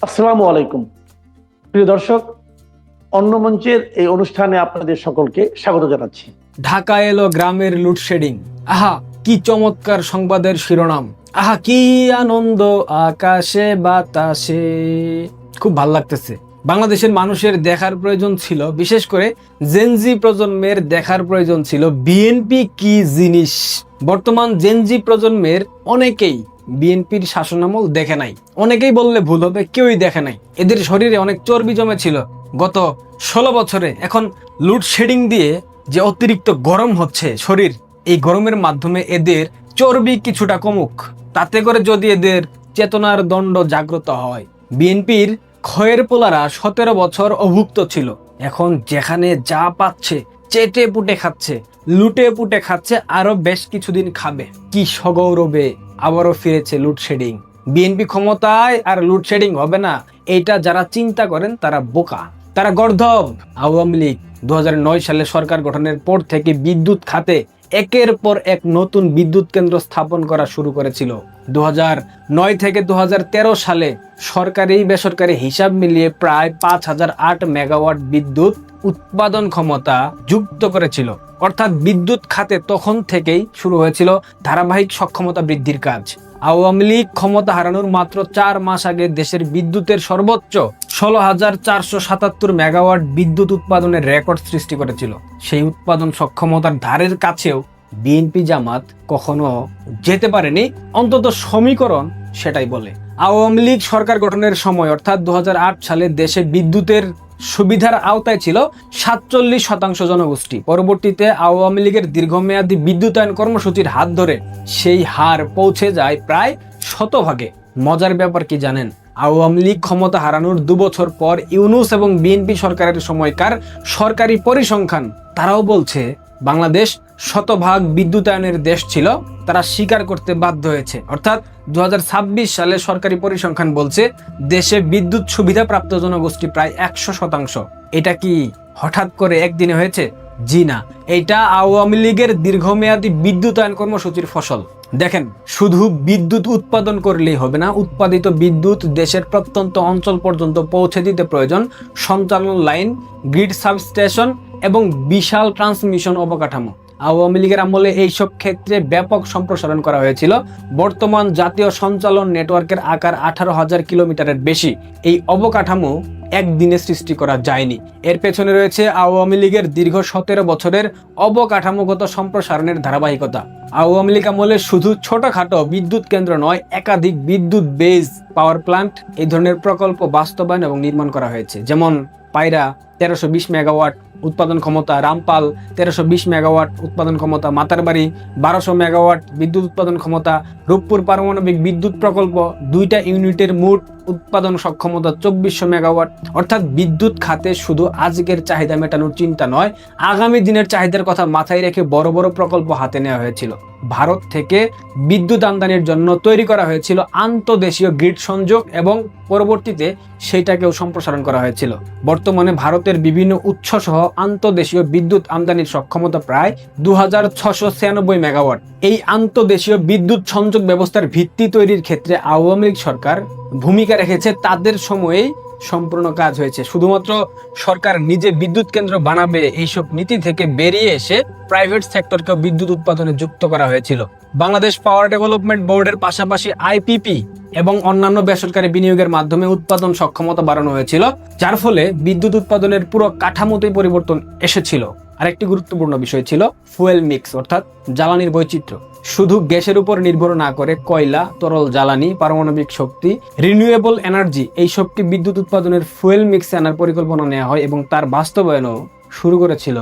আসসালামু আলাইকুম প্রিয় দর্শক, অন্য মঞ্চের এই অনুষ্ঠানে আপনাদের সকলকে স্বাগত জানাচ্ছি। ঢাকা এলো গ্রামের লোডশেডিং। আহা কি চমৎকার সংবাদের শিরোনাম। আহা কি আনন্দ আকাশে বাতাসে। খুব ভাল লাগতেছে। বাংলাদেশের মানুষের দেখার প্রয়োজন ছিল, বিশেষ করে জেনজি প্রজন্মের দেখার প্রয়োজন ছিল বিএনপি কি জিনিস। বর্তমান জেনজি প্রজন্মের অনেকেই বিএনপির শাসনামল দেখে নাই, অনেকেই বললে ভুল হবে, কেউই দেখে নাই। এদের শরীরে অনেক চর্বি জমে ছিল গত 16 বছরে। এখন লোডশেডিং দিয়ে যে অতিরিক্ত গরম হচ্ছে শরীর, এই গরমের মাধ্যমে এদের চর্বি কিছুটা কমুক, তাতে করে যদি এদের চেতনার দণ্ড জাগ্রত হয়। বিএনপির খয়ের পোলারা 17 বছর অভুক্ত ছিল, এখন যেখানে যা পাচ্ছে চেটে পুটে খাচ্ছে, লুটে পুটে খাচ্ছে, আরো বেশ কিছুদিন খাবে। কি সগৌরবে আবারও ফিরেছে লোডশেডিং। বিএনপি ক্ষমতায় আর লোডশেডিং হবে না, এইটা যারা চিন্তা করেন তারা বোকা, তারা গর্ধব। আওয়ামী লীগ 2009 সালে সরকার গঠনের পর থেকে বিদ্যুৎ খাতে একের পর এক নতুন বিদ্যুৎ কেন্দ্র স্থাপন করা শুরু করেছিল। 2009 থেকে 2013 সালে সরকারি বেসরকারি হিসাব মিলিয়ে প্রায় 5008 মেগাওয়াট বিদ্যুৎ উৎপাদন ক্ষমতা যুক্ত করেছিল। অর্থাৎ বিদ্যুৎ খাতে তখন থেকেই শুরু হয়েছিল ধারাবাহিক সক্ষমতা বৃদ্ধির কাজ। আওয়ামী লীগ ক্ষমতা হারানোর মাত্র 4 মাস আগে দেশের বিদ্যুতের সর্বোচ্চ 16,477 মেগাওয়াট বিদ্যুৎ উৎপাদনের রেকর্ড সৃষ্টি করেছিল। সেই উৎপাদন সক্ষমতার ধারের কাছেও বিএনপি জামাত কখনো যেতে পারেনি, অন্তত সমীকরণ সেটাই বলে। আওয়ামী লীগ সরকার গঠনের সময় অর্থাৎ 2008 সালে দেশে বিদ্যুতের সুবিধার আওতায় ছিল 47% জনগোষ্ঠী। পরবর্তীতে আওয়ামী লীগের দীর্ঘমেয়াদী বিদ্যুতায়ন কর্মসূচির হাত ধরে সেই হার পৌঁছে যায় প্রায় 100%। মজার ব্যাপার কি জানেন? আওয়ামী লীগ ক্ষমতা হারানোর 2 বছর পর ইউনূস এবং বিএনপি সরকারের সময়কার সরকারি পরিসংখ্যান তারাও বলছে বাংলাদেশ শতভাগ বিদ্যুতায়নের দেশ ছিল, তারা স্বীকার করতে বাধ্য হয়েছে। অর্থাৎ 2026 সালে সরকারি পরিসংখ্যান বলছে দেশে বিদ্যুৎ সুবিধা প্রাপ্ত জনগোষ্ঠী প্রায় 100%। এটা কি হঠাৎ করে একদিনে হয়েছে? জি না, এটা আওয়ামী লীগের দীর্ঘমেয়াদী বিদ্যুতায়ন কর্মসূচির ফসল। দেখেন, শুধু বিদ্যুৎ উৎপাদন করলেই হবে না, উৎপাদিত বিদ্যুৎ দেশের প্রত্যন্ত অঞ্চল পর্যন্ত পৌঁছে দিতে প্রয়োজন সঞ্চালন লাইন, গ্রিড সাবস্টেশন এবং বিশাল ট্রান্সমিশন অবকাঠামো। আওয়ামী লীগের আমলে এইসব ক্ষেত্রে ব্যাপক সম্প্রসারণ করা হয়েছিল। বর্তমান জাতীয় সঞ্চালন নেটওয়ার্কের আকার 18,000 কিলোমিটারের বেশি। এই অবকাঠামো একদিনে সৃষ্টি করা যায়নি, এর পেছনে রয়েছে আওয়ামী লীগের দীর্ঘ 17 বছরের অবকাঠামোগত সম্প্রসারণের ধারাবাহিকতা। আওয়ামী লীগ আমলে শুধু ছোটখাটো বিদ্যুৎ কেন্দ্র নয়, একাধিক বিদ্যুৎ বেজ পাওয়ার প্ল্যান্ট এই ধরনের প্রকল্প বাস্তবায়ন এবং নির্মাণ করা হয়েছে। যেমন পায়রা 1320 মেগাওয়াট উৎপাদন ক্ষমতা, রামপাল 1320 মেগাওয়াট উৎপাদন ক্ষমতা, মাতারবাড়ি 1200 মেগাওয়াট বিদ্যুৎ উৎপাদন ক্ষমতা, রূপপুর পারমাণবিক বিদ্যুৎ প্রকল্প 2টা ইউনিটের মোট উৎপাদন সক্ষমতা 2400 মেগাওয়াট। অর্থাৎ বিদ্যুৎ খাতে শুধু আজকের চাহিদা মেটানোর চিন্তা নয়, আগামী দিনের চাহিদার কথা মাথায় রেখে বড় বড় প্রকল্প হাতে নেওয়া হয়েছিল। ভারত থেকে বিদ্যুৎ আমদানির জন্য তৈরি করা হয়েছিল আন্তঃদেশীয় গ্রিড সংযোগ এবং পরবর্তীতে সেইটাকেও সম্প্রসারণ করা হয়েছিল। বর্তমানে ভারতের বিভিন্ন উৎস সহ আন্তঃদেশীয় বিদ্যুৎ আমদানির সক্ষমতা প্রায় 2696 মেগাওয়াট। এই আন্তঃদেশীয় বিদ্যুৎ সংযোগ ব্যবস্থার ভিত্তি তৈরির ক্ষেত্রে আওয়ামী লীগ সরকার ভূমিকা রেখেছে, তাদের সময়েই সম্পূর্ণ কাজ হয়েছে। শুধুমাত্র সরকার নিজে বিদ্যুৎ কেন্দ্র বানাবে এইসব নীতি থেকে বেরিয়ে এসে প্রাইভেট সেক্টরকে বিদ্যুৎ উৎপাদনে যুক্ত করা হয়েছিল। বাংলাদেশ পাওয়ার ডেভেলপমেন্ট বোর্ডের পাশাপাশি আইপিপি এবং অন্যান্য বেসরকারি বিনিয়োগের মাধ্যমে উৎপাদন সক্ষমতা বাড়ানো হয়েছিল, যার ফলে বিদ্যুৎ উৎপাদনের পুরো কাঠামোতেই পরিবর্তন এসেছিল। আরেকটি গুরুত্বপূর্ণ বিষয় ছিল ফুয়েল মিক্স, অর্থাৎ জ্বালানির বৈচিত্র্য। শুধু গ্যাসের উপর নির্ভর না করে কয়লা, তরল জ্বালানি, পারমাণবিক শক্তি, রিনিউয়েবল এনার্জি এইসবকে বিদ্যুৎ উৎপাদনের ফুয়েল মিক্সে আনার পরিকল্পনা নেওয়া হয় এবং তার বাস্তবায়নও শুরু করেছিল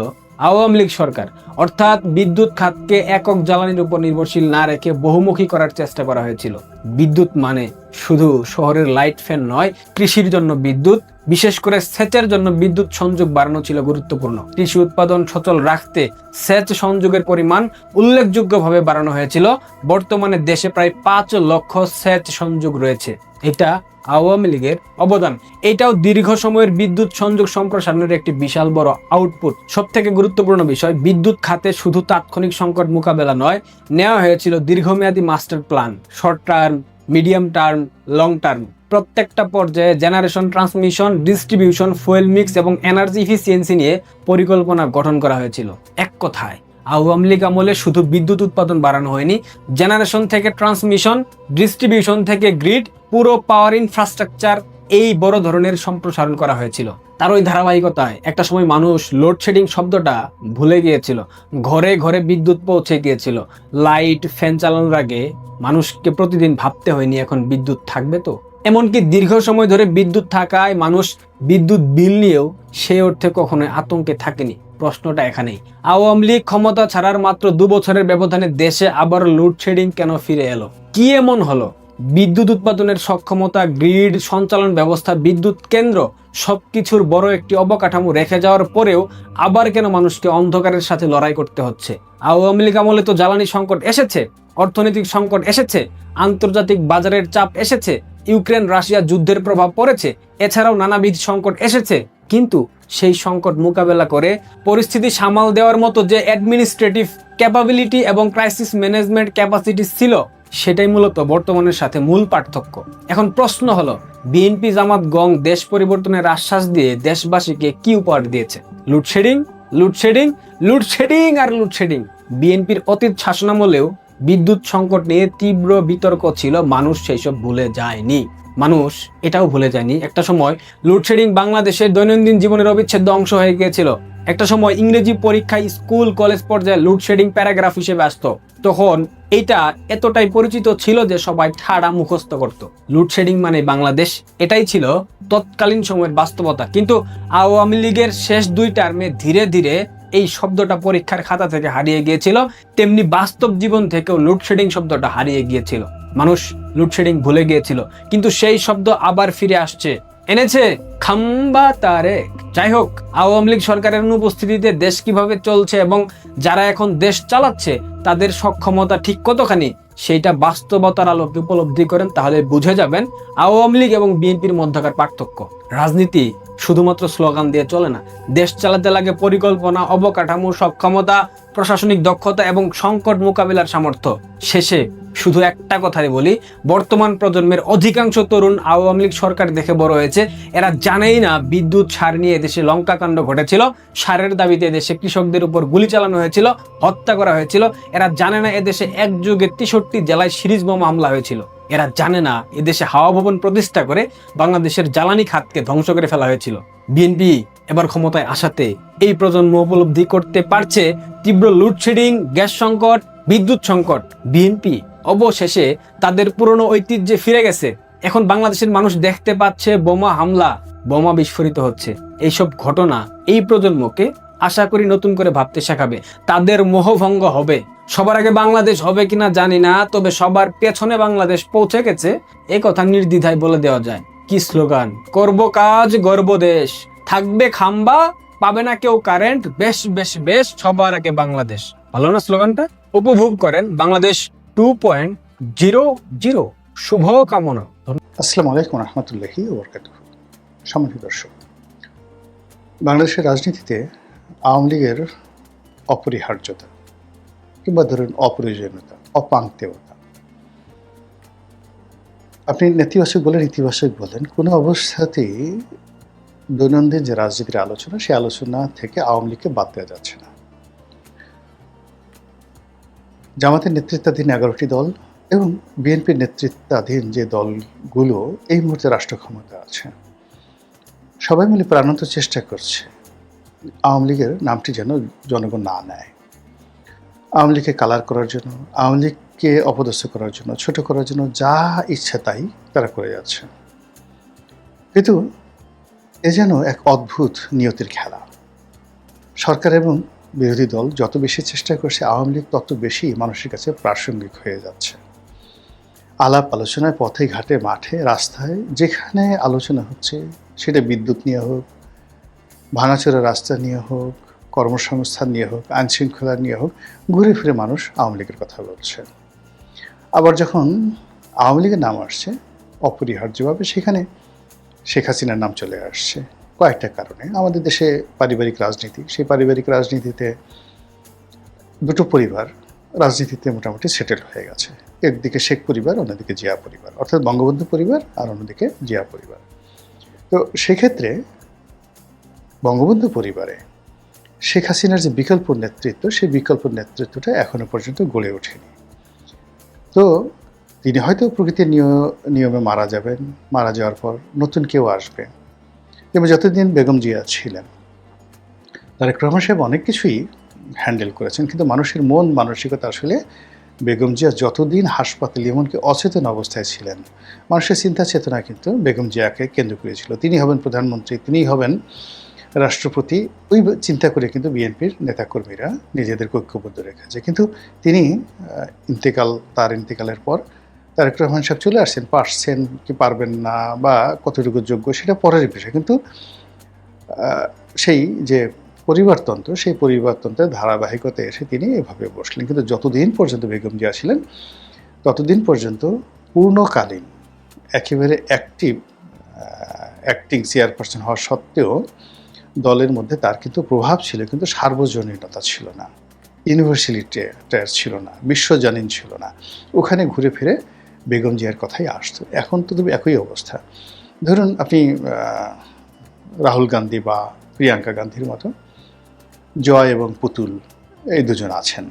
আওয়ামী লীগ সরকার। অর্থাৎ বিদ্যুৎ খাতকে একক জ্বালানির উপর নির্ভরশীল না রেখে বহুমুখী করার চেষ্টা করা হয়েছিল। বিদ্যুৎ মানে শুধু শহরের লাইট ফ্যান নয়, কৃষির জন্য বিদ্যুৎ, বিশেষ করে সেচের জন্য বিদ্যুৎ সংযোগ বাড়ানো ছিল গুরুত্বপূর্ণ। কৃষি উৎপাদন সচল রাখতে সেচ সংযোগের পরিমাণ উল্লেখযোগ্যভাবে বাড়ানো হয়েছিল। বর্তমানে দেশে প্রায় 5 লক্ষ সেচ সংযোগ রয়েছে। এটা আওয়ামী লীগের অবদান। এটাও দীর্ঘ সময়ের বিদ্যুৎ সংযোগ সম্প্রসারণের একটি বিশাল বড় আউটপুট। সব থেকে গুরুত্বপূর্ণ বিষয়, বিদ্যুৎ খাতে শুধু তাৎক্ষণিক সংকট মোকাবেলা নয়, নেওয়া হয়েছিল দীর্ঘমেয়াদী master plan, short term, medium term, long term প্রত্যেকটা পর্যায়ে generation, transmission, distribution, fuel mix এবং এনার্জি ইফিসিয়েন্সি নিয়ে পরিকল্পনা গঠন করা হয়েছিল। এক কথায় আওয়ামী লীগ আমলে শুধু বিদ্যুৎ উৎপাদন বাড়ানো হয়নি, জেনারেশন থেকে ট্রান্সমিশন, ডিস্ট্রিবিউশন থেকে গ্রিড, পুরো পাওয়ার ইনফ্রাস্ট্রাকচার এই বড় ধরনের সম্প্রসারণ করা হয়েছিল। তার ওই ধারাবাহিকতায় একটা সময় মানুষ লোডশেডিং শব্দটা ভুলে গিয়েছিল, ঘরে ঘরে বিদ্যুৎ পৌঁছে গিয়েছিল। লাইট, ফ্যান চালানোর আগে মানুষকে প্রতিদিন ভাবতে হয়নি এখন বিদ্যুৎ থাকবে তো। এমনকি দীর্ঘ সময় ধরে বিদ্যুৎ থাকায় মানুষ বিদ্যুৎ বিল নিয়েও সে অর্থে কখনোই আতঙ্কে থাকেনি। প্রশ্নটা এখানেই, আওয়ামী লীগ ক্ষমতা ছাড়ার মাত্র 2 বছরের ব্যবধানে দেশে আবার লোডশেডিং কেন ফিরে এলো? কি এমন হলো? বিদ্যুৎ উৎপাদনের সক্ষমতা, গ্রিড, সঞ্চালন ব্যবস্থা, বিদ্যুৎ কেন্দ্র সবকিছুর বড় একটি অবকাঠামো রেখে যাওয়ার পরেও আবার কেন মানুষকে অন্ধকারের সাথে লড়াই করতে হচ্ছে? আওয়ামী লীগ আমলে তো জ্বালানি সংকট এসেছে, অর্থনৈতিক সংকট এসেছে, আন্তর্জাতিক বাজারের চাপ এসেছে, ইউক্রেন রাশিয়া যুদ্ধের প্রভাব পড়েছে, এছাড়াও নানাবিধ সংকট এসেছে। কিন্তু সেই সংকট মোকাবেলা করে পরিস্থিতি সামাল দেওয়ার মতো যে অ্যাডমিনিস্ট্রেটিভ ক্যাপাবিলিটি এবং ক্রাইসিস ম্যানেজমেন্ট ক্যাপাসিটি ছিল, সেটাই মূলত বর্তমানের সাথে মূল পার্থক্য। এখন প্রশ্ন হলো, বিএনপি, জামাত, গং দেশ পরিবর্তনের আশ্বাস দিয়ে দেশবাসীকে কি উপহার দিয়েছে? লোডশেডিং, লোডশেডিং, লোডশেডিং আর লোডশেডিং। বিএনপির অতীত শাসনামলেও বিদ্যুৎ সংকট নিয়ে তীব্র বিতর্ক ছিল, মানুষ সেই সব ভুলে যায়নি। মানুষ এটাও ভুলে যায়নি একটা সময় লোডশেডিং বাংলাদেশের দৈনন্দিন জীবনের অবিচ্ছেদ্য অংশ হয়ে গিয়েছিল। একটা সময় ইংরেজি পরীক্ষায় স্কুল কলেজ পর্যায়ে লোডশেডিং প্যারাগ্রাফ হিসেবে আসতো। তখন এটা এতটাই পরিচিত ছিল যে সবাই ঠাড়া মুখস্থ করত। লোডশেডিং মানে বাংলাদেশ, এটাই ছিল তৎকালীন সময়ের বাস্তবতা। কিন্তু আওয়ামী লীগের শেষ 2 টার্মে ধীরে ধীরে এই শব্দটা পরীক্ষার খাতা থেকে হারিয়ে গিয়েছিল, তেমনি বাস্তব জীবন থেকেও লোডশেডিং শব্দটা হারিয়ে গিয়েছিল। মানুষ লোডশেডিং ভুলে গিয়েছিল, কিন্তু সেই শব্দ আবার ফিরে আসছে। এনেছে খাম্বা তারেক। যাই হোক, আওয়ামী লীগ সরকারের অনুপস্থিতিতে দেশ কিভাবে চলছে এবং যারা এখন দেশ চালাচ্ছে তাদের সক্ষমতা ঠিক কতখানি, সেইটা বাস্তবতার আলোকে উপলব্ধি করেন তাহলে বুঝে যাবেন আওয়ামী লীগ এবং বিএনপির মধ্যকার পার্থক্য। রাজনীতি শুধুমাত্র স্লোগান দিয়ে চলে না, দেশ চালাতে লাগে পরিকল্পনা, অবকাঠামো, সক্ষমতা, প্রশাসনিক দক্ষতা এবং সংকট মোকাবিলার সামর্থ্য। শেষে শুধু একটা কথাই বলি, বর্তমান প্রজন্মের অধিকাংশ তরুণ আওয়ামী লীগ সরকার দেখে বড় হয়েছে। এরা জানেই না বিদ্যুৎ সার নিয়ে দেশে লঙ্কাকাণ্ড ঘটেছিল, সারের দাবিতে দেশে কৃষকদের উপর গুলি চালানো হয়েছিল, হত্যা করা হয়েছিল। এরা জানে না এদেশে একযোগে 63 জেলায় সিরিজ বোমা হামলা হয়েছিল। এরা জানে না এদেশে হাওয়া ভবন প্রতিষ্ঠা করে বাংলাদেশের জ্বালানি খাতকে ধ্বংস করে ফেলা হয়েছিল। বিএনপি এবার ক্ষমতায় আসাতে এই প্রজন্ম উপলব্ধি করতে পারছে তীব্র লোডশেডিং, গ্যাস সংকট, বিদ্যুৎ সংকট। বিএনপি অবশেষে তাদের পুরনো ঐতিহ্যে ফিরে গেছে। এখন বাংলাদেশের মানুষ দেখতে পাচ্ছে বোমা হামলা, বোমা বিস্ফোরিত হচ্ছে। এইসব ঘটনা এই প্রজন্মকে আশা করি নতুন করে ভাবতে শেখাবে, তাদের মোহভঙ্গ হবে। সবার আগে বাংলাদেশ হবে কিনা জানি না, তবে সবার পেছনে বাংলাদেশ পৌঁছে গেছে এ কথা নির্দ্বিধায় বলে দেওয়া যায়। কি স্লোগান, করব কাজ গর্ব দেশ, থাকবে খাম্বা, পাবে না কেউ কারেন্ট, বেশ বেশ বেশ, সবার আগে বাংলাদেশ। ভালো না স্লোগানটা? উপভোগ করেন বাংলাদেশ 2.00। শুভ কামনা। আসসালামু আলাইকুম রহমতুল্লাহি ওয়া বারাকাতুহু। সম্মানিত দর্শক, বাংলাদেশের রাজনীতিতে আওয়ামী লীগের অপরিহার্যতা কিংবা ধরুন অপ্রয়োজনীয়তা, অপাংক্তেয়তা, আপনি নেতিবাচক বলেন, ইতিবাচক বলেন, কোনো অবস্থাতেই দৈনন্দিন যে রাজনীতির আলোচনা, সেই আলোচনা থেকে আওয়ামী লীগকে বাদ দেওয়া যাচ্ছে না। জামাতের নেতৃত্বাধীন 11টি দল এবং বিএনপির নেতৃত্বাধীন যে দলগুলো এই মুহূর্তে রাষ্ট্র ক্ষমতা আছে, সবাই মিলে প্রাণান্ত চেষ্টা করছে আওয়ামী লীগের নামটি যেন জনগণ না নেয়। আওয়ামী লীগকে কালার করার জন্য, আওয়ামী লীগকে অপদস্থ করার জন্য, ছোট করার জন্য যা ইচ্ছা তাই তারা করে যাচ্ছে। কিন্তু এ যেন এক অদ্ভুত নিয়তির খেলা। সরকার এবং বিরোধী দল যত বেশি চেষ্টা করছে, আওয়ামী লীগ তত বেশি মানুষের কাছে প্রাসঙ্গিক হয়ে যাচ্ছে। আলাপ আলোচনায়, পথে ঘাটে, মাঠে, রাস্তায় যেখানে আলোচনা হচ্ছে, সেটা বিদ্যুৎ নিয়ে হোক, ভাঙাচোরা রাস্তা নিয়ে হোক, কর্মসংস্থান নিয়ে হোক, আইনশৃঙ্খলা নিয়ে হোক, ঘুরে ফিরে মানুষ আওয়ামী লীগের কথা বলছে। আবার যখন আওয়ামী লীগের নাম আসছে অপরিহার্যভাবে, সেখানে শেখ হাসিনার নাম চলে আসছে কয়েকটা কারণে। আমাদের দেশে পারিবারিক রাজনীতি, সেই পারিবারিক রাজনীতিতে দুটো পরিবার রাজনীতিতে মোটামুটি সেটেল হয়ে গেছে। একদিকে শেখ পরিবার, অন্যদিকে জিয়া পরিবার, অর্থাৎ বঙ্গবন্ধু পরিবার আর অন্যদিকে জিয়া পরিবার। তো সেক্ষেত্রে বঙ্গবন্ধু পরিবারে শেখ হাসিনার যে বিকল্প নেতৃত্ব, সেই বিকল্প নেতৃত্বটা এখনো পর্যন্ত গড়ে ওঠেনি। তো তিনি হয়তো প্রকৃতির নিয়মে মারা যাবেন, মারা যাওয়ার পর নতুন কেউ আসবে। এবং যতদিন বেগম জিয়া ছিলেন, তারেক রহমান সাহেব অনেক কিছুই হ্যান্ডেল করেছেন, কিন্তু মানুষের মন মানসিকতা আসলে বেগম জিয়া যতদিন হাসপাতালে এমনকি অচেতন অবস্থায় ছিলেন, মানুষের চিন্তা চেতনা কিন্তু বেগম জিয়াকে কেন্দ্র করেছিল। তিনি হবেন প্রধানমন্ত্রী, তিনিই হবেন রাষ্ট্রপতি, ওই চিন্তা করে কিন্তু বিএনপির নেতাকর্মীরা নিজেদেরকে ঐক্যবদ্ধ রেখেছে। কিন্তু তিনি তার ইন্তেকালের পর তারেক রহমান সাহেব চলে আসছেন, পারছেন কি পারবেন না বা কতটুকু যোগ্য সেটা পরের বিষয়, কিন্তু সেই যে পরিবারতন্ত্র, সেই পরিবারতন্ত্রের ধারাবাহিকতায় এসে তিনি এভাবে বসলেন। কিন্তু যতদিন পর্যন্ত বেগম জিয়া ছিলেন, ততদিন পর্যন্ত পূর্ণকালীন একেবারে অ্যাক্টিং চেয়ারপারসন হওয়া সত্ত্বেও দলের মধ্যে তার কিন্তু প্রভাব ছিল, কিন্তু সার্বজনীনতা ছিল না, ইউনিভার্সালিটির ছিল না, বিশ্বজনীন ছিল না। ওখানে ঘুরে ফিরে বেগম জিয়ার কথাই আসতো। এখন তো একই অবস্থা। ধরুন আপনি রাহুল গান্ধী বা প্রিয়াঙ্কা গান্ধীর মতো জয় এবং পুতুল এই দুজন আছেন।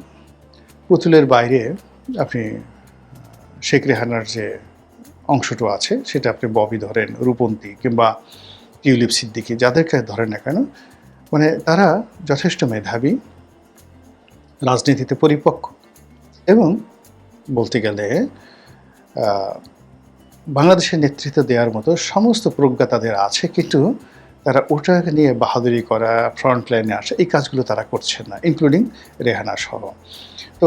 পুতুলের বাইরে আপনি শেখ রেহানার যে অংশটা আছে সেটা আপনি ববি ধরেন, রূপন্তী কিংবা টিউলিপ সিদ্দিকী, যাদেরকে ধরেন না কেন, মানে তারা যথেষ্ট মেধাবী, রাজনীতিতে পরিপক্ক এবং বলতে গেলে বাংলাদেশের নেতৃত্ব দেওয়ার মতো সমস্ত প্রজ্ঞা তাদের আছে, কিন্তু তারা ওটাকে নিয়ে বাহাদুরি করা, ফ্রন্ট লাইনে আসা, এই কাজগুলো তারা করছেন না, ইনক্লুডিং রেহানা সহ। তো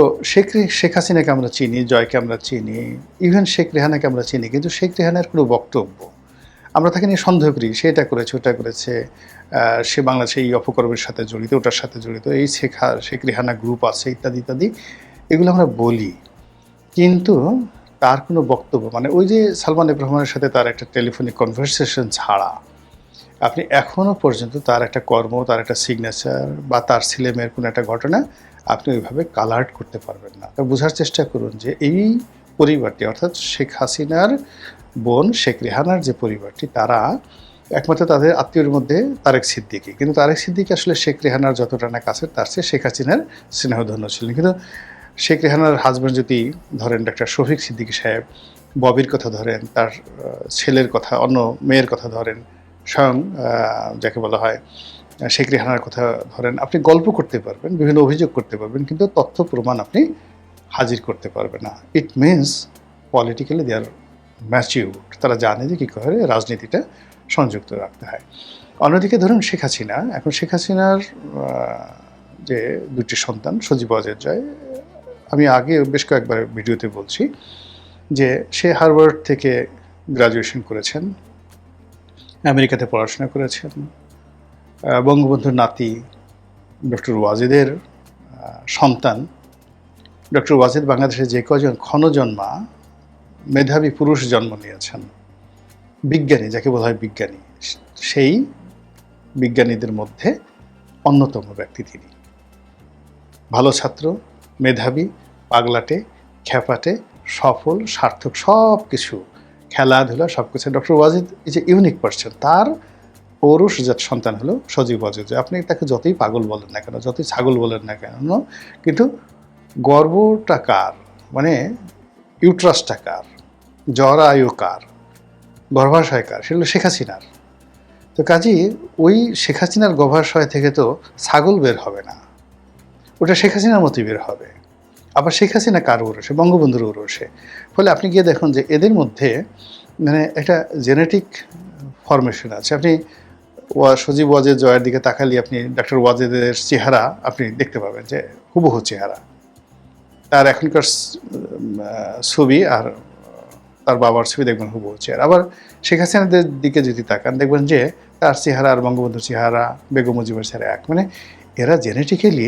শেখ হাসিনাকে আমরা চিনি, জয়কে আমরা চিনি, ইভেন শেখ রেহানাকে আমরা চিনি, কিন্তু শেখ রেহানার কোনো বক্তব্য আমরা তাকে নিয়ে সন্দেহ করি, সে এটা করেছে, ওটা করেছে, সে বাংলাদেশে এই অপকর্মের সাথে জড়িত, ওটার সাথে জড়িত, এই শেখ রেহানা গ্রুপ আছে, ইত্যাদি ইত্যাদি, এগুলো আমরা বলি। কিন্তু তার কোনো বক্তব্য, মানে ওই যে সালমান এফ রহমানের সাথে তার একটা টেলিফোনিক কনভারসেশন ছাড়া আপনি এখনও পর্যন্ত তার একটা কর্ম, তার একটা সিগনেচার বা তার ছেলেমেয়ের কোনো একটা ঘটনা আপনি ওইভাবে কালার্ট করতে পারবেন না। তা বোঝার চেষ্টা করুন যে এই পরিবারটি, অর্থাৎ শেখ হাসিনার বোন শেখ রেহানার যে পরিবারটি, তারা একমাত্র তাদের আত্মীয়ের মধ্যে তারেক সিদ্দিকী, কিন্তু তারেক সিদ্দিকী আসলে শেখ রেহানার যতটা না কাছের, তার চেয়ে শেখ হাসিনার স্নেহধন্য ছিলেন। কিন্তু শেখ রেহানার হাজব্যান্ড যদি ধরেন ডাক্তার শফিক সিদ্দিকী সাহেব, ববির কথা ধরেন, তার ছেলের কথা, অন্য মেয়ের কথা ধরেন, স্বয়ং যাকে বলা হয় শেখ রেহানার কথা ধরেন, আপনি গল্প করতে পারবেন, বিভিন্ন অভিযোগ করতে পারবেন, কিন্তু তথ্য প্রমাণ আপনি হাজির করতে পারবেন না। It means politically they are mature, তারা জানে যে কী করে রাজনীতিটা সংযুক্ত রাখতে হয়। অন্যদিকে ধরুন শেখ হাসিনা, এখন শেখ হাসিনার যে দুটি সন্তান সজীব ওয়াজেদ জয়, আমি আগে বেশ কয়েকবার ভিডিওতে বলছি যে সে হার্ভার্ড থেকে গ্রাজুয়েশন করেছেন, আমেরিকাতে পড়াশোনা করেছেন, বঙ্গবন্ধুর নাতি ডক্টর ওয়াজেদের সন্তান। ডক্টর ওয়াজেদ বাংলাদেশের যে কজন ক্ষণজন্মা মেধাবী পুরুষ জন্ম নিয়েছেন, বিজ্ঞানী, যাকে বলা হয় বিজ্ঞানী, সেই বিজ্ঞানীদের মধ্যে অন্যতম ব্যক্তি তিনি। ভালো ছাত্র, মেধাবী, পাগলাটে, খ্যাপাটে, সফল, সার্থক, সব কিছু, খেলাধুলা, সব কিছু। Doctor Wazed is a unique person. তার পৌরুষজাত সন্তান হলো সজীব ওয়াজেদ। আপনি তাকে যতই পাগল বলেন না কেন, যতই ছাগল বলেন না কেন, কিন্তু গর্বটা কার, মানে ইউট্রাসটা কার, জরায়ু কার, গর্ভাশয় কার, সেগুলো শেখ হাসিনার। তো কাজেই ওই শেখ হাসিনার গর্ভাশয় থেকে তো ছাগল বের হবে না, ওটা শেখ হাসিনার মতোই বের হবে। আবার শেখ হাসিনা কার ওরসে, বঙ্গবন্ধুর ওরসে। ফলে আপনি গিয়ে দেখুন যে এদের মধ্যে মানে একটা জেনেটিক ফরমেশন আছে। আপনি সজীব ওয়াজেদ জয়ের দিকে তাকালে আপনি ডক্টর ওয়াজেদের চেহারা আপনি দেখতে পাবেন যে হুবহু চেহারা, তার এখনকার ছবি আর তার বাবার ছবি দেখবেন হুবহু চেহারা। আবার শেখ হাসিনাদের দিকে যদি তাকান দেখবেন যে তার চেহারা আর বঙ্গবন্ধুর চেহারা, বেগম মুজিবের চেহারা এক। মানে এরা জেনেটিক্যালি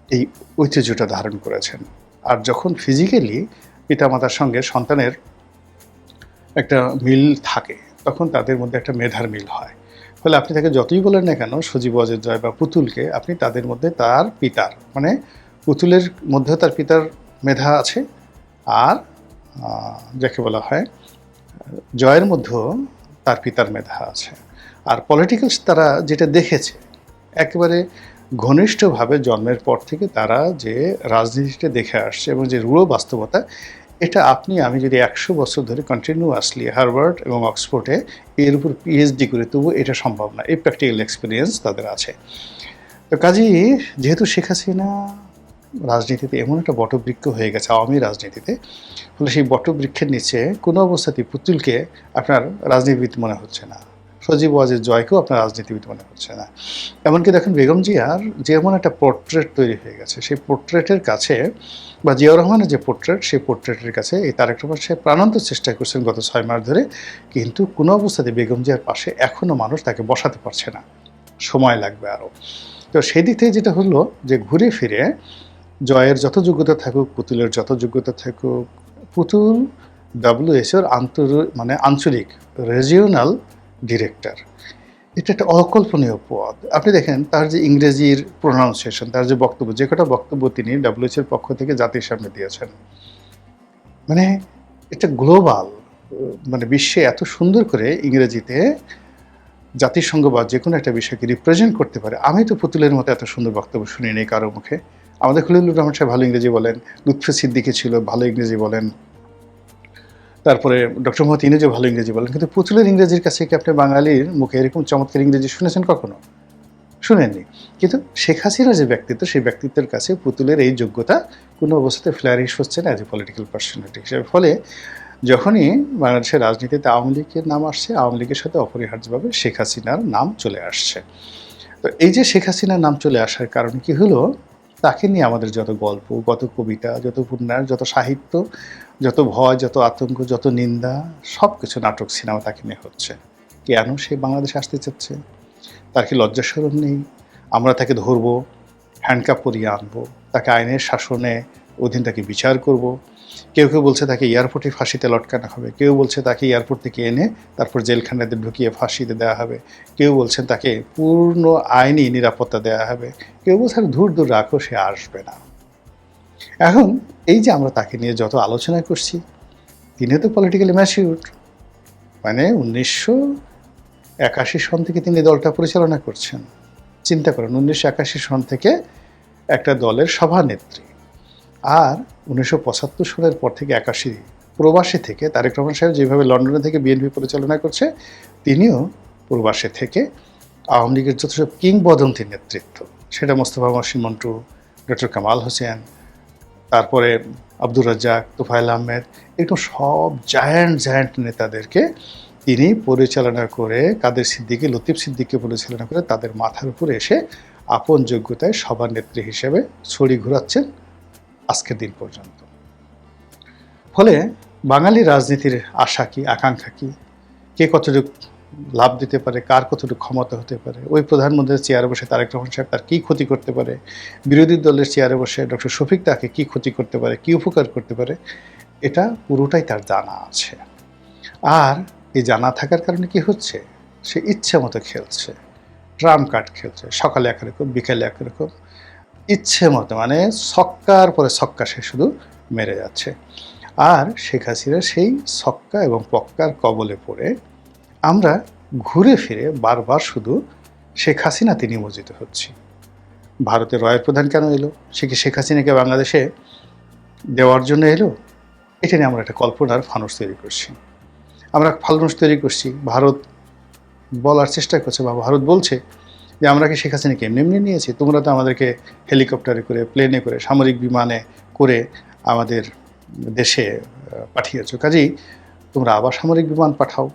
এই ঐতিহ্যটা ধারণ করেছেন। আর যখন ফিজিক্যালি পিতামাতার সঙ্গে সন্তানের একটা মিল থাকে, তখন তাদের মধ্যে একটা মেধার মিল হয়। ফলে আপনি তাকে যতই বলেন না কেন, সজীব ওয়াজেদ জয় বা পুতুলকে, আপনি তাদের মধ্যে তার পিতার, মানে পুতুলের মধ্যেও তার পিতার মেধা আছে, আর যাকে বলা হয় জয়ের মধ্যেও তার পিতার মেধা আছে। আর পলিটিক্যালস তারা যেটা দেখেছে একেবারে ঘনিষ্ঠভাবে জন্মের পর থেকে তারা যে রাজনীতিটা দেখে আসছে এবং যে রূঢ় বাস্তবতা, এটা আপনি আমি যদি 100 বছর ধরে কন্টিনিউয়াসলি হার্ভার্ড এবং অক্সফোর্ডে এর উপর পিএইচডি করে তবু এটা সম্ভব না। এই প্র্যাকটিক্যাল এক্সপিরিয়েন্স তাদের আছে। তো কাজেই যেহেতু শেখ হাসিনা রাজনীতিতে এমন একটা বটবৃক্ষ হয়ে গেছে আওয়ামী রাজনীতিতে, ফলে সেই বটবৃক্ষের নিচে কোনো অবস্থাতেই পুতুলকে আপনার রাজনীতিবিদ মনে হচ্ছে না, সজীব ওয়াজেদ জয়কেও আপনার রাজনীতিবিদ মনে হচ্ছে না। এমনকি দেখেন বেগম জিয়ার যেমন একটা পোর্ট্রেট তৈরি হয়ে গেছে, সেই পোর্ট্রেটের কাছে বা জিয়াউর রহমানের যে পোর্ট্রেট, সেই পোর্ট্রেটের কাছে এই তারেক রহমান সাহেব প্রাণান্ত চেষ্টা করছেন গত 6 মাস ধরে, কিন্তু কোনো অবস্থাতে বেগম জিয়ার পাশে এখনও মানুষ তাকে বসাতে পারছে না, সময় লাগবে আরও। তো সেই দিক থেকে যেটা হলো যে ঘুরে ফিরে জয়ের যত যোগ্যতা থাকুক, পুতুলের যত যোগ্যতা থাকুক, পুতুল WHOর আঞ্চলিক রিজিওনাল ডিরেক্টর, এটা একটা অকল্পনীয় পদ। আপনি দেখেন তার যে ইংরেজির প্রোনাউন্সিয়েশন, তার যে বক্তব্য, যে কটা বক্তব্য তিনি WHO পক্ষ থেকে জাতির সামনে দিয়েছেন, মানে এটা গ্লোবাল, মানে বিশ্বে এত সুন্দর করে ইংরেজিতে জাতিসংঘ বা যে কোনো একটা বিষয়কে রিপ্রেজেন্ট করতে পারে। আমি তো পুতুলের মতো এত সুন্দর বক্তব্য শুনিনি কারো মুখে। আমাদের খলিলুর রহমান সাহেব ভালো ইংরেজি বলেন, লুৎফে সিদ্দিকী ছিল ভালো ইংরেজি বলেন, তারপরে ডক্টর মোহাম্মদ ইনুজও ভালো ইংরেজি বলেন, কিন্তু পুতুলের ইংরেজির কাছে কি আপনি বাঙালির মুখে এরকম চমৎকার ইংরেজি শুনেছেন কখনো? শুনেননি। কিন্তু শেখ হাসিনার যে ব্যক্তিত্ব, সেই ব্যক্তিত্বের কাছে পুতুলের এই যোগ্যতা কোনো অবস্থাতে ফ্লারিশ হচ্ছে না অ্যাজ এ পলিটিক্যাল পার্সোনালিটি হিসেবে। ফলে যখনই বাংলাদেশের রাজনীতিতে আওয়ামী লীগের নাম আসছে, আওয়ামী লীগের সাথে অপরিহার্যভাবে শেখ হাসিনার নাম চলে আসছে। তো এই যে শেখ হাসিনার নাম চলে আসার কারণ কি হলো, তাকে নিয়ে আমাদের যত গল্প, যত কবিতা, যত উপন্যাস, যত সাহিত্য, যত ভয়, যত আতঙ্ক, যত নিন্দা, সব কিছু নাটক সিনেমা তাকে নিয়ে হচ্ছে। কেন সে বাংলাদেশে আসতে চাচ্ছে? তার কি লজ্জা শরম নেই? আমরা তাকে ধরবো, হ্যান্ডকাপ পরিয়ে আনবো, তাকে আইনের শাসনে অধীন তাকে বিচার করব। কেউ কেউ বলছে তাকে এয়ারপোর্টে ফাঁসিতে লটকানো হবে, কেউ বলছে তাকে এয়ারপোর্ট থেকে এনে তারপর জেলখানাতে ঢুকিয়ে ফাঁসিতে দেওয়া হবে, কেউ বলছেন তাকে পূর্ণ আইনি নিরাপত্তা দেওয়া হবে, কেউ বলছে দূর দূর রাখো, সে আসবে না। এখন এই যে আমরা তাকে নিয়ে যত আলোচনা করছি, তিনি তো পলিটিক্যালি ম্যাচিউরড, মানে 1981 সন থেকে তিনি দলটা পরিচালনা করছেন। চিন্তা করেন, 1981 সন থেকে একটা দলের সভানেত্রী, আর 1975 সালের পর থেকে 81 প্রবাসী থেকে তারেক রহমান সাহেব যেভাবে লন্ডনে থেকে বিএনপি পরিচালনা করছে, তিনিও প্রবাসী থেকে আওয়ামী লীগের যত সব কিংবদন্তির নেতৃত্ব, সেটা মোস্তফা মহসিন মন্টু, ডক্টর কামাল হোসেন, তারপরে আব্দুর রাজ্জাক, তোফায়েল আহমেদ, এরকম সব জায়ান্ট নেতাদেরকে তিনি পরিচালনা করে, কাদের সিদ্দিকী, লতিফ সিদ্দিককে পরিচালনা করে তাদের মাথার উপরে এসে আপন যোগ্যতায় সভানেত্রী হিসেবে ছড়ি ঘোরাচ্ছেন আজকের দিন পর্যন্ত। ফলে বাঙালি রাজনীতির আশা কি, আকাঙ্ক্ষা কি, কে কতটুকু লাভ দিতে পারে, কার কতটুকু ক্ষমতা হতে পারে, ওই প্রধানমন্ত্রীর চেয়ারে বসে তারেক রহমান সাহেব তার কী ক্ষতি করতে পারে, বিরোধী দলের চেয়ারে বসে ডক্টর শফিক তাকে কী ক্ষতি করতে পারে, কী উপকার করতে পারে, এটা পুরোটাই তার জানা আছে। আর এই জানা থাকার কারণে কি হচ্ছে, সে ইচ্ছে মতো খেলছে, ট্রাম্প কার্ড খেলছে, সকালে একরকম, বিকেলে একরকম, ইচ্ছে মতো, মানে ছক্কার পরে ছক্কা সে শুধু মেরে যাচ্ছে। আর শেখ হাসিনা সেই ছক্কা এবং পক্কার কবলে পড়ে আমরা ঘুরে ফিরে বারবার শুধু শেখ হাসিনাতে নিমজ্জিত হচ্ছি। ভারতের রয়ের প্রধান কেন এলো? সে কি শেখ হাসিনাকে বাংলাদেশে দেওয়ার জন্য এলো? এটা নিয়ে আমরা একটা কল্পনার ফানুস তৈরি করছি, আমরা ফানুস তৈরি করছি। ভারত বলার চেষ্টা করছে বা ভারত বলছে যে আমরা কি শেখ হাসিনাকে এমনি নিয়েছি, তোমরা তো আমাদেরকে হেলিকপ্টারে করে, প্লেনে করে, সামরিক বিমানে করে আমাদের দেশে পাঠিয়েছো, কাজেই তোমরা আবার সামরিক বিমান পাঠাও,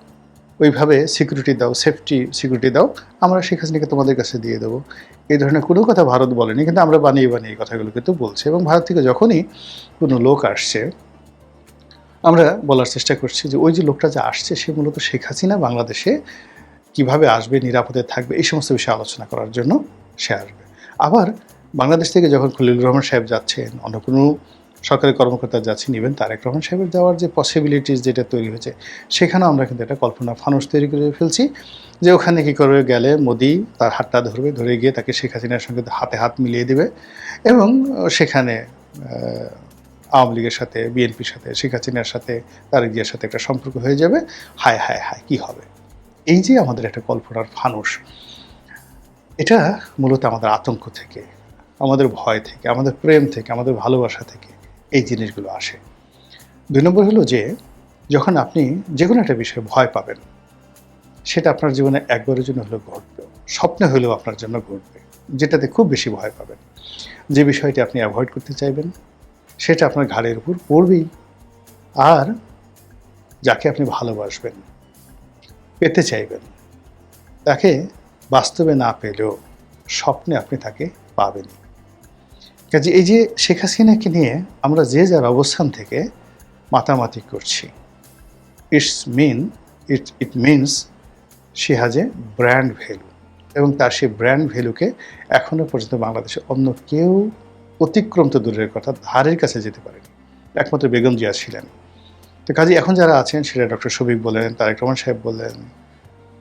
ওইভাবে সিকিউরিটি দাও, সেফটি সিকিউরিটি দাও, আমরা শেখ হাসিনাকে তোমাদের কাছে দিয়ে দেবো। এই ধরনের কোনো কথা ভারত বলেনি, কিন্তু আমরা বানিয়ে এই কথাগুলো কিন্তু বলছি। এবং ভারত থেকে যখনই কোনো লোক আসছে, আমরা বলার চেষ্টা করছি যে ওই যে লোকটা যে আসছে, সে মূলত শেখ হাসিনা বাংলাদেশে কিভাবে আসবে, নিরাপদে থাকবে, এই সমস্ত বিষয়ে আলোচনা করার জন্য সে আসবে। আবার বাংলাদেশ থেকে যখন খলিলুর রহমান সাহেব যাচ্ছেন, অন্য কোনো সরকারি কর্মকর্তা যাচ্ছেন, ইভেন তারেক রহমান সাহেবের যাওয়ার যে পসিবিলিটিস যেটা তৈরি হয়েছে, সেখানেও আমরা কিন্তু একটা কল্পনা ফানুস তৈরি করে ফেলছি যে ওখানে কী করে গেলে মোদি তার হাতটা ধরবে, ধরে গিয়ে তাকে শেখ হাসিনার সঙ্গে হাতে হাত মিলিয়ে দেবে এবং সেখানে আওয়ামী লীগের সাথে, বিএনপির সাথে, শেখ হাসিনার সাথে, তারেক জিয়ার সাথে একটা সম্পর্ক হয়ে যাবে, হায় হায় হায় কি হবে। এই যে আমাদের একটা কল্পনার ফানুস, এটা মূলত আমাদের আতঙ্ক থেকে, আমাদের ভয় থেকে, আমাদের প্রেম থেকে, আমাদের ভালোবাসা থেকে এই জিনিসগুলো আসে। 2 নম্বর হলো যে যখন আপনি যে কোনো একটা বিষয়ে ভয় পাবেন, সেটা আপনার জীবনে একবারের জন্য হলেও ঘটবে, স্বপ্নে হলেও আপনার জন্য ঘটবে, যেটাতে খুব বেশি ভয় পাবেন, যে বিষয়টি আপনি অ্যাভয়েড করতে চাইবেন, সেটা আপনার ঘাড়ের উপর পড়বেই। আর যাকে আপনি ভালোবাসবেন, পেতে চাইবেন, তাকে বাস্তবে না পেলেও স্বপ্নে আপনি তাকে পাবেনই। কাজে এই যে শেখ হাসিনাকে নিয়ে আমরা যে যার অবস্থান থেকে মাতামাতি করছি, it means she has a brand value, এবং তার সেই ব্র্যান্ড ভ্যালুকে এখনও পর্যন্ত বাংলাদেশে অন্য কেউ অতিক্রম তো দূরের কথা, ধারের কাছে যেতে পারেনি, একমাত্র বেগম জিয়া ছিলেন। তো কাজে এখন যারা আছেন, সেটা ডক্টর শফিক বলেন, তারেক রহমান সাহেব বলেন,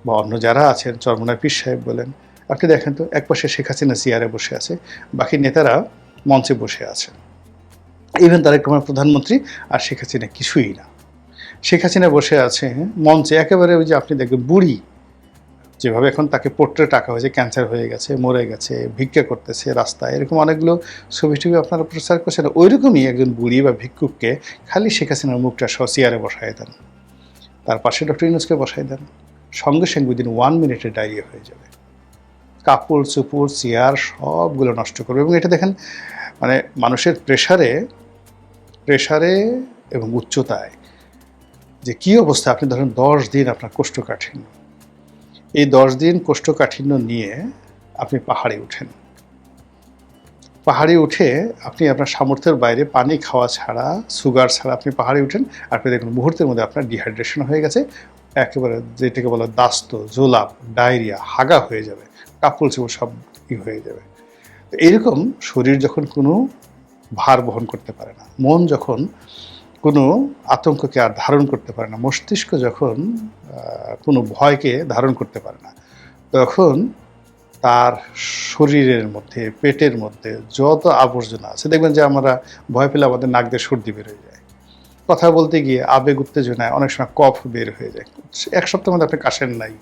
বা অন্য যারা আছেন, চরমোনাই পীর সাহেব বলেন, আপনি দেখেন তো একপাশে শেখ হাসিনা চেয়ারে বসে আছে, বাকি নেতারা মঞ্চে বসে আছেন। ইভেন তারেক রহমান প্রধানমন্ত্রী, আর শেখ হাসিনা কিছুই না। শেখ হাসিনা বসে আছে মঞ্চে, একেবারে ওই যে আপনি দেখবেন বুড়ি, যেভাবে এখন তাকে পোর্ট্রেট আঁকা হয়েছে, ক্যান্সার হয়ে গেছে, মরে গেছে, ভিক্ষা করতেছে রাস্তায়, এরকম অনেকগুলো ছবি টবি আপনারা প্রচার করছেন, ওইরকমই একজন বুড়ি বা ভিক্ষুককে খালি শেখ হাসিনার মুখটা সহ চেয়ারে বসায় দেন, তার পাশে ডক্টর ইউনূসকে বসায় দেন, সঙ্গে সঙ্গে উইদিন 1 মিনিটে ডায়রিয়া হয়ে যাবে, কাপড় চোপড় চেয়ার সবগুলো নষ্ট করবে। এবং এটা দেখেন, মানে মানুষের প্রেশারে এবং উচ্চতায় যে কী অবস্থা। আপনি ধরেন 10 দিন আপনার কোষ্ঠকাঠিন্য, এই 10 দিন কোষ্ঠকাঠিন্য নিয়ে আপনি পাহাড়ে উঠেন, পাহাড়ে উঠে আপনি আপনার সামর্থ্যের বাইরে পানি খাওয়া ছাড়া, সুগার ছাড়া আপনি পাহাড়ে উঠেন, আপনি দেখুন মুহূর্তের মধ্যে আপনার ডিহাইড্রেশন হয়ে গেছে, একেবারে যেটাকে বলা দাস্ত, জোলাপ, ডায়রিয়া, হাগা হয়ে যাবে, কাপড় চোপড় সব হয়ে যাবে। তো এইরকম শরীর যখন কোনো ভার বহন করতে পারে না, মন যখন কোনো আতঙ্ককে আর ধারণ করতে পারে না, মস্তিষ্ক যখন কোনো ভয়কে ধারণ করতে পারে না, তখন তার শরীরের মধ্যে, পেটের মধ্যে যত আবর্জনা আছে, দেখবেন যে আমরা ভয় পেলে আমাদের নাক দিয়ে সর্দি বের হয়ে যায়, কথা বলতে গিয়ে আবেগ উত্তেজনায় অনেক সময় কফ বের হয়ে যায়। 1 সপ্তাহের মধ্যে আপনি কাশেন নাই,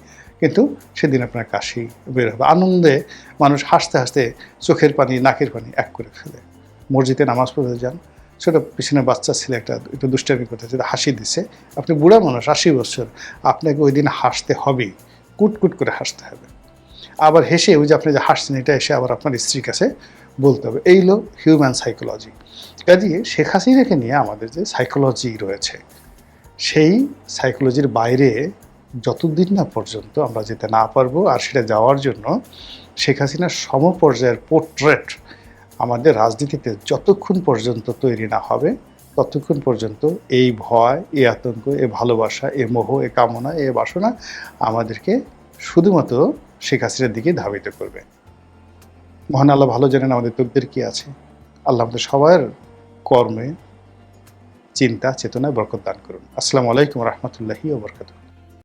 কিন্তু সেদিন আপনার কাশি বের হবে। আনন্দে মানুষ হাসতে হাসতে চোখের পানি, নাকের পানি এক করে ফেলে। মসজিদে নামাজ পড়তে যান, ছোটো পিছনে বাচ্চা ছেলে একটু দুষ্টামি করতেছে, হাসি দিচ্ছে, আপনি বুড়া মানুষ 80 বছর, আপনাকে ওই দিন হাসতে হবেই, কুটকুট করে হাসতে হবে। আবার হেসে ওই যে আপনি যে হাসছেন, এটা এসে আবার আপনার স্ত্রীর কাছে বলতে হবে। এই হলো হিউম্যান সাইকোলজি। কাজে শেখ হাসিনাকে নিয়ে আমাদের যে সাইকোলজি রয়েছে, সেই সাইকোলজির বাইরে যতদিন না পর্যন্ত আমরা যেতে না পারবো, আর সেটা যাওয়ার জন্য শেখ হাসিনার সমপর্যায়ের পোর্ট্রেট আমাদের রাজনীতিতে যতক্ষণ পর্যন্ত তৈরি না হবে, ততক্ষণ পর্যন্ত এই ভয়, এই আতঙ্ক, এ ভালোবাসা, এ মোহ, এ কামনা, এ বাসনা আমাদেরকে শুধুমাত্র শেখ হাসিনার দিকে ধাবিত করবে। মহান আল্লাহ ভালো জানেন আমাদের তকদির কি আছে। আল্লাহ আমাদের সবার কর্মে, চিন্তা, চেতনায় বরকত দান করুন। আসসালামু আলাইকুম রহমতুল্লাহি ওয়া বারাকাতুহু।